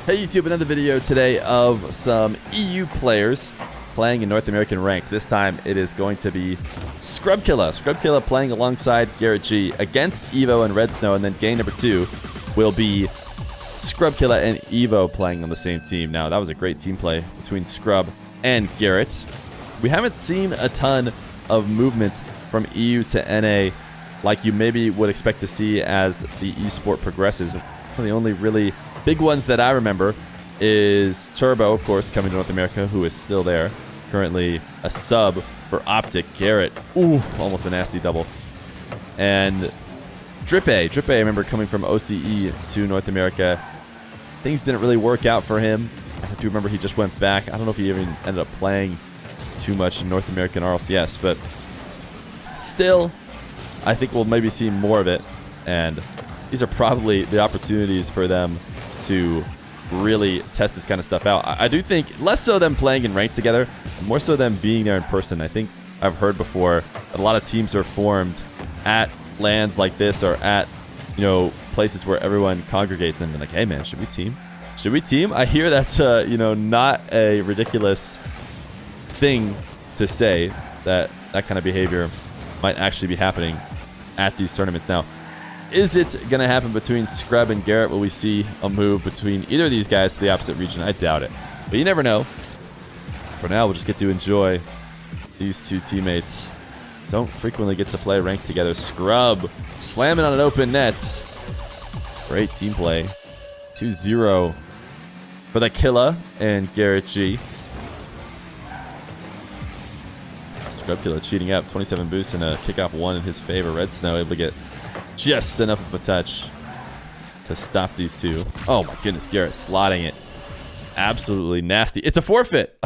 Hey YouTube, another video today of some EU players playing in North American ranked. This time it is going to be Killa. Killa playing alongside GarrettG against Evoh and Red Snow, and then game number 2 will be Killa and Evoh playing on the same team. Now, that was a great team play between Scrub and Garrett. We haven't seen a ton of movement from EU to NA like you maybe would expect to see as the esport progresses. One of the only really big ones that I remember is Turbo, of course, coming to North America, who is still there. Currently a sub for Optic. Garrett, ooh, almost a nasty double. And Drippe, I remember coming from OCE to North America. Things didn't really work out for him. I do remember he just went back. I don't know if he even ended up playing too much in North American RLCS, but still, I think we'll maybe see more of it. And these are probably the opportunities for them to really test this kind of stuff out. I do think less so them playing in ranked together, more so them being there in person. I think I've heard before that a lot of teams are formed at lands like this or at, you know, places where everyone congregates and like, hey man, should we team? Should we team? I hear that's you know, not a ridiculous thing to say, that that kind of behavior might actually be happening at these tournaments. Now, is it going to happen between Scrub and Garrett? Will we see a move between either of these guys to the opposite region? I doubt it. But you never know. For now, we'll just get to enjoy these two teammates. Don't frequently get to play ranked together. Scrub slamming on an open net. Great team play. 2-0 for the Killa and GarrettG. Killa cheating up. 27 boosts and a kickoff 1 in his favor. Red Snow able to get just enough of a touch to stop these two. Oh my goodness, Garrett slotting it. Absolutely nasty. It's a forfeit.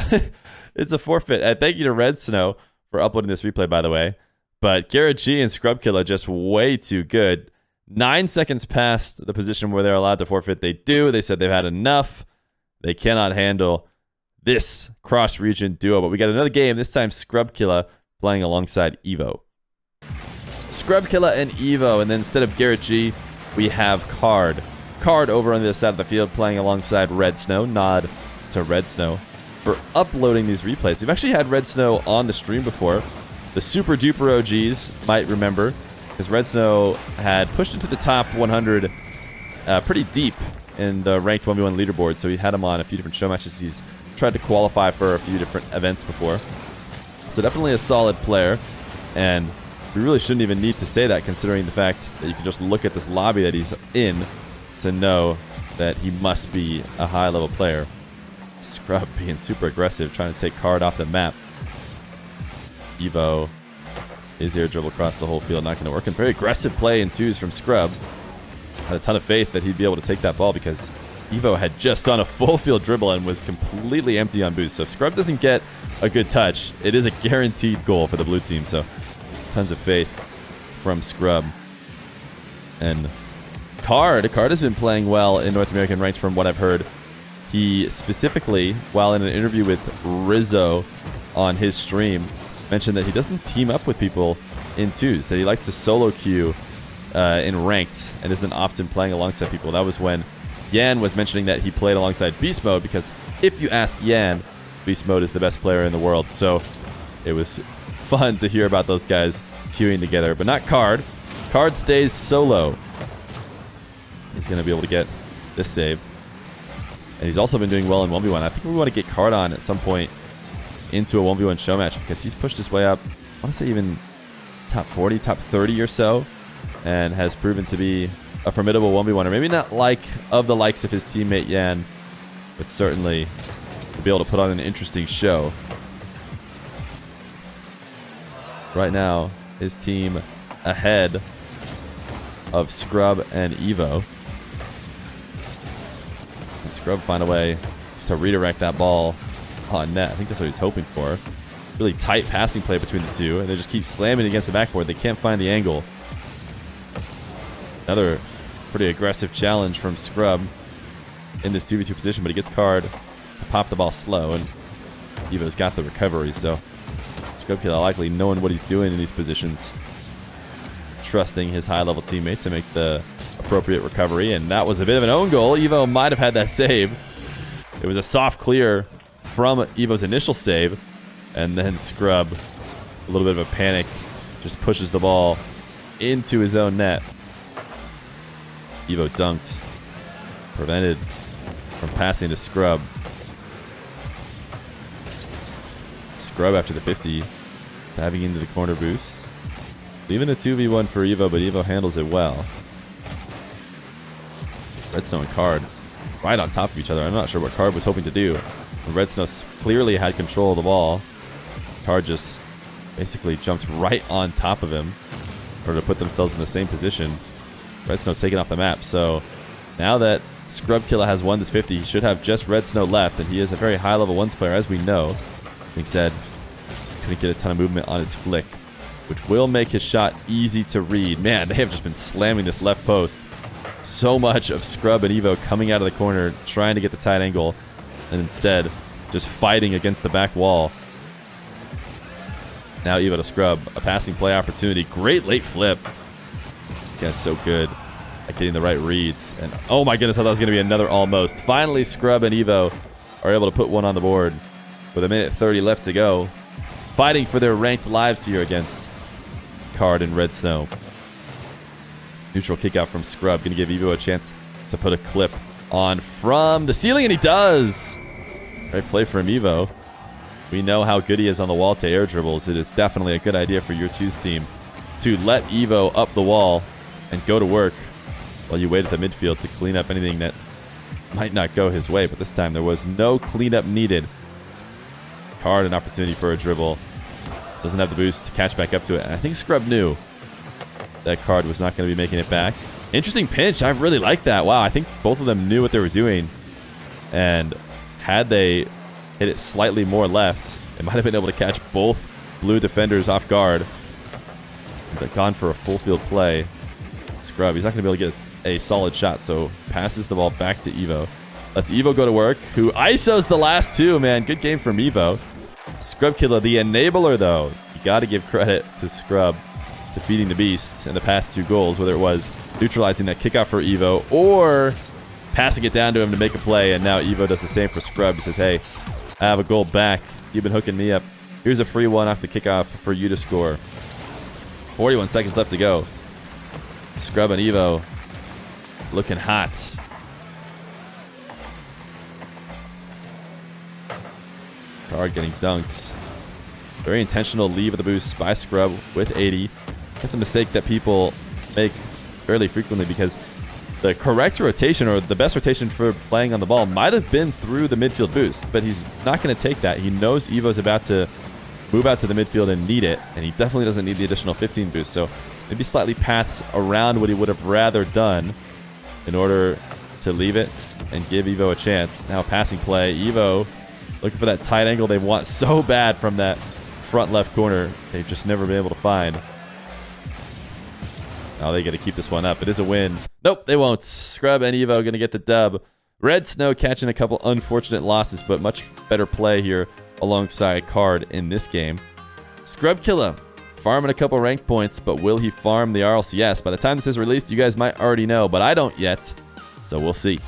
It's a forfeit. Thank you to Red Snow for uploading this replay, by the way. But GarrettG and Killa just way too good. 9 seconds past the position where they're allowed to forfeit. They do. They said they've had enough. They cannot handle this cross-region duo. But we got another game, this time Killa playing alongside Evoh. Killa and Evoh, and then instead of GarrettG, we have Card. Card over on the other side of the field playing alongside Red Snow. Nod to Red Snow for uploading these replays. We've actually had Red Snow on the stream before. The super duper OGs might remember, because Red Snow had pushed into the top 100 pretty deep in the ranked 1v1 leaderboard, so he had him on a few different show matches. He's tried to qualify for a few different events before. So definitely a solid player, and we really shouldn't even need to say that, considering the fact that you can just look at this lobby that he's in to know that he must be a high-level player. Scrub being super aggressive, trying to take Card off the map. Evoh is air dribble across the whole field, not going to work. And very aggressive play in twos from Scrub. Had a ton of faith that he'd be able to take that ball because Evoh had just done a full field dribble and was completely empty on boost. So if Scrub doesn't get a good touch, it is a guaranteed goal for the blue team. So tons of faith from Scrub. And Card has been playing well in North American ranked from what I've heard. He specifically, while in an interview with Rizzo on his stream, mentioned that he doesn't team up with people in twos, that he likes to solo queue in ranked and isn't often playing alongside people. That was when Yan was mentioning that he played alongside Beast Mode, because if you ask Yan, Beast Mode is the best player in the world. So it was fun to hear about those guys queuing together, but not Card. Card stays solo. He's going to be able to get this save. And he's also been doing well in 1v1. I think we want to get Card on at some point into a 1v1 show match, because he's pushed his way up, I want to say even top 40, top 30 or so, and has proven to be a formidable 1v1, or maybe not like of the likes of his teammate Yan, but certainly to be able to put on an interesting show. Right now, his team ahead of Scrub and Evoh. And Scrub find a way to redirect that ball on net. I think that's what he's hoping for. Really tight passing play between the two, and they just keep slamming against the backboard. They can't find the angle. Another pretty aggressive challenge from Scrub in this 2v2 position, but he gets Card to pop the ball slow, and Evo's got the recovery, so Killa likely knowing what he's doing in these positions, trusting his high-level teammate to make the appropriate recovery, and that was a bit of an own goal. Evoh might have had that save. It was a soft clear from Evo's initial save. And then Scrub, a little bit of a panic, just pushes the ball into his own net. Evoh dunked. Prevented from passing to Scrub. Scrub after the 50. Diving into the corner boost. Leaving a 2v1 for Evoh, but Evoh handles it well. Redsnow and Card right on top of each other. I'm not sure what Card was hoping to do. Redsnow clearly had control of the ball. Card just basically jumped right on top of him in order to put themselves in the same position. Redsnow taken off the map. So now that Scrub Killa has won this 50, he should have just Redsnow left, and he is a very high level ones player, as we know. Being said, couldn't get a ton of movement on his flick, which will make his shot easy to read. Man, they have just been slamming this left post. So much of Scrub and Evoh coming out of the corner, trying to get the tight angle, and instead just fighting against the back wall. Now Evoh to Scrub, a passing play opportunity. Great late flip. This guy's so good at getting the right reads. And oh my goodness, I thought it was going to be another almost. Finally, Scrub and Evoh are able to put one on the board with a minute 30 left to go. Fighting for their ranked lives here against Card and Redsnow. Neutral kick out from Scrub. Going to give Evoh a chance to put a clip on from the ceiling, and he does. Great play from Evoh. We know how good he is on the wall to air dribbles. It is definitely a good idea for your 2's team to let Evoh up the wall and go to work while you wait at the midfield to clean up anything that might not go his way. But this time there was no cleanup needed. Card, an opportunity for a dribble. Doesn't have the boost to catch back up to it. And I think Scrub knew that Card was not going to be making it back. Interesting pinch. I really like that. Wow, I think both of them knew what they were doing. And had they hit it slightly more left, it might have been able to catch both blue defenders off guard. But gone for a full field play. Scrub, he's not going to be able to get a solid shot, so passes the ball back to Evoh. Lets Evoh go to work, who ISOs the last two, man. Good game from Evoh. Scrub Killa, the enabler, though. You got to give credit to Scrub to feeding the beast in the past 2 goals, whether it was neutralizing that kickoff for Evoh or passing it down to him to make a play. And now Evoh does the same for Scrub. He says, hey, I have a goal back. You've been hooking me up. Here's a free one off the kickoff for you to score. 41 seconds left to go. Scrub and Evoh looking hot. Card getting dunked. Very intentional leave of the boost by Scrub with 80. That's a mistake that people make fairly frequently because the correct rotation, or the best rotation for playing on the ball, might have been through the midfield boost, but he's not going to take that. He knows Evo's about to move out to the midfield and need it, and he definitely doesn't need the additional 15 boost, so maybe slightly paths around what he would have rather done in order to leave it and give Evoh a chance. Now passing play. Evoh looking for that tight angle they want so bad from that front left corner. They've just never been able to find. Now they got to keep this one up. It is a win. Nope, they won't. Scrub and Evoh going to get the dub. Redsnow catching a couple unfortunate losses, but much better play here alongside Card in this game. Scrub Killa farming a couple ranked points, but will he farm the RLCS? By the time this is released, you guys might already know, but I don't yet, so we'll see.